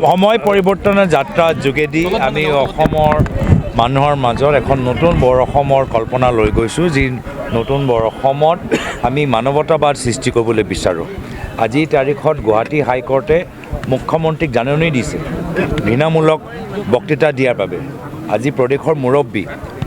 সময় পৰিৱৰ্তনৰ যাত্ৰাৰ যোগেদি আমি অসমৰ মানুহৰ মাজত এখন নতুন বৰ অসমৰ কল্পনা লৈ গৈছোঁ, যি নতুন বৰ অসমত আমি মানৱতাবাদ সৃষ্টি কৰিবলৈ বিচাৰোঁ। আজিৰ তাৰিখত গুৱাহাটী হাইকোৰ্টে মুখ্যমন্ত্ৰীক জাননী দিছে বিনামূলক বক্তৃতা দিয়াৰ বাবে। আজি প্ৰদেশৰ মুৰব্বী,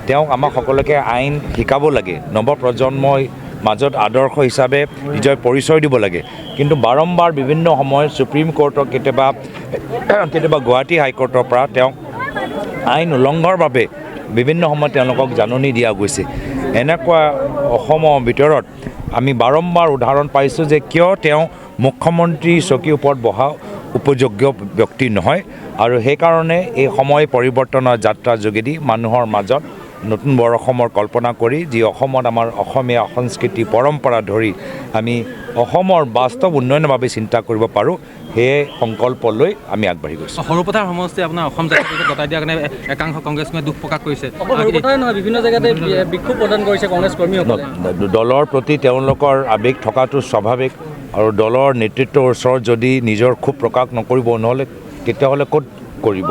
তেওঁক আমাক সকলোকে আইন শিকাব লাগে, নৱপ্ৰজন্মৰ মাজত আদৰ্শ হিচাপে নিজৰ পৰিচয় দিব লাগে। কিন্তু বাৰম্বাৰ বিভিন্ন সময়ত সুপ্ৰিম কোৰ্টৰ কেতিয়াবা গুৱাহাটী হাইকোৰ্টৰ পৰা তেওঁক আইন উলংঘনৰ বাবে বিভিন্ন সময়ত তেওঁলোকক জাননী দিয়া গৈছে। এনেকুৱা অসমৰ ভিতৰত আমি বাৰম্বাৰ উদাহৰণ পাইছোঁ যে কিয় তেওঁ মুখ্যমন্ত্ৰী চকীৰ ওপৰত বহা উপযোগ্য ব্যক্তি নহয়, আৰু সেইকাৰণে এই সময় পৰিৱৰ্তনৰ যাত্ৰাৰ যোগেদি মানুহৰ মাজত নতুন বৰ অসমৰ কল্পনা কৰি যি অসমত আমাৰ অসমীয়া সংস্কৃতি পৰম্পৰা ধৰি আমি অসমৰ বাস্তৱ উন্নয়নৰ বাবে চিন্তা কৰিব পাৰোঁ, সেয়ে সংকল্প লৈ আমি আগবাঢ়ি গৈছোঁ। সৰুপথাৰ সমষ্টি আপোনাৰ অসম জাতীয় গতাই দিয়াৰ কাৰণে একাংশ কংগ্ৰেছমে দুখ প্ৰকাশ কৰিছে। বিভিন্ন জেগাতে বিক্ষোভ প্ৰদান কৰিছে কংগ্ৰেছ কৰ্মীসকলে। দলৰ প্ৰতি তেওঁলোকৰ আৱেগ থকাটো স্বাভাৱিক, আৰু দলৰ নেতৃত্বৰ ওচৰত যদি নিজৰ ক্ষোভ প্ৰকাশ নকৰিব, নহ'লে তেতিয়াহ'লে ক'ত কৰিব?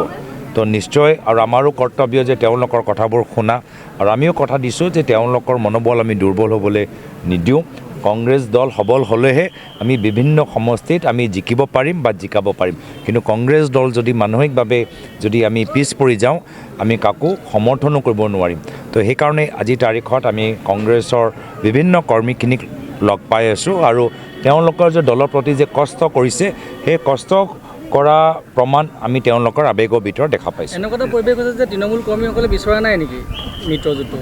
তো নিশ্চয়, আৰু আমাৰো কৰ্তব্য যে তেওঁলোকৰ কথাবোৰ শুনা, আৰু আমিও কথা দিছোঁ যে তেওঁলোকৰ মনোবল আমি দুৰ্বল হ'বলৈ নিদিওঁ। কংগ্ৰেছ দল সবল হ'লেহে আমি বিভিন্ন সমষ্টিত আমি জিকিব পাৰিম বা জিকাব পাৰিম। কিন্তু কংগ্ৰেছ দল যদি মানসিকভাৱে যদি আমি পিছ পৰি যাওঁ, আমি কাকো সমৰ্থনো কৰিব নোৱাৰিম। তো সেইকাৰণে আজিৰ তাৰিখত আমি কংগ্ৰেছৰ বিভিন্ন কৰ্মীখিনিক লগ পাই আছোঁ, আৰু তেওঁলোকৰ যে দলৰ প্ৰতি যে কষ্ট কৰিছে, সেই কষ্ট কৰা প্ৰমাণ আমি তেওঁলোকৰ আৱেগৰ ভিতৰত দেখা পাইছোঁ। এনেকুৱা এটা পৰিৱেশ হৈছে যে তৃণমূল কৰ্মীসকলে বিচৰা নাই নেকি মিত্ৰজোঁটটো?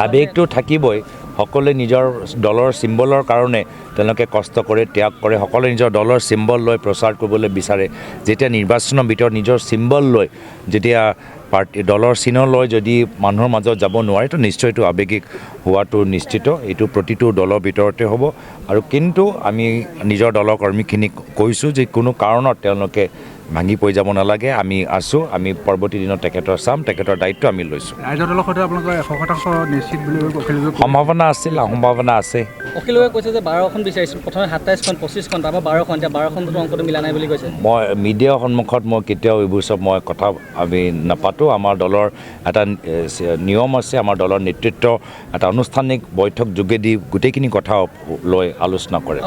আৱেগটো থাকিবই, সকলোৱে নিজৰ দলৰ চিম্বলৰ কাৰণে তেওঁলোকে কষ্ট কৰে, ত্যাগ কৰে, সকলোৱে নিজৰ দলৰ চিম্বল লৈ প্ৰচাৰ কৰিবলৈ বিচাৰে। যেতিয়া নিৰ্বাচনৰ ভিতৰত নিজৰ চিম্বল লৈ যেতিয়া দলৰ চিহ্ন লৈ যদি মানুহৰ মাজত যাব নোৱাৰে, তো নিশ্চয় এইটো আৱেগিক হোৱাটো নিশ্চিত। এইটো প্ৰতিটো দলৰ ভিতৰতে হ'ব, আৰু কিন্তু আমি নিজৰ দলৰ কৰ্মীখিনিক কৈছোঁ যে কোনো কাৰণত তেওঁলোকে ভাঙি পৰি যাব নালাগে। আমি আছোঁ, আমি পৰৱৰ্তী দিনত তেখেতৰ চাম, তেখেতৰ দায়িত্ব আমি লৈছোঁ। ৰাইজৰ দলৰ সৈতে আপোনালোকৰ 100% নিশ্চিত বুলি সম্ভাৱনা আছিল, সম্ভাৱনা আছে। অখিলগগৈয়ে কৈছে যে 12খন বিচাৰিছিল, প্ৰথমে 27খন 25খন, তাৰপৰা 12খন, এতিয়া 12খনটো অংকটো মিলা নাই বুলি কৈছে। মই মিডিয়াৰ সন্মুখত মই কেতিয়াও এইবোৰ চব মই কথা আমি নাপাতোঁ। আমাৰ দলৰ এটা নিয়ম আছে, আমাৰ দলৰ নেতৃত্ব এটা আনুষ্ঠানিক বৈঠক যোগেদি গোটেইখিনি কথা লৈ আলোচনা কৰে।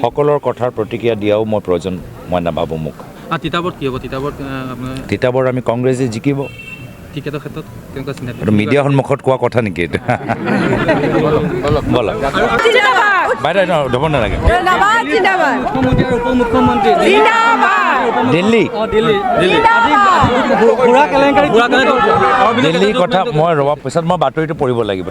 সকলৰ কথাৰ প্ৰতিক্ৰিয়া দিয়াও মই প্ৰয়োজন মই নাভাবোঁ। মোক তিতাবৰ কি হ'ব? তিতাবৰ আমি কংগ্ৰেছে জিকিব। টিকেটৰ ক্ষেত্ৰত কেনেকুৱা চিন্তা? এইটো মিডিয়াৰ সন্মুখত কোৱা কথা নেকি এইটো? ব'লা বাইদেউ ধৰিব নালাগে। দিল্লীৰ কথা মই ৰ'বা, পিছত মই বাতৰিটো পঢ়িব লাগিব।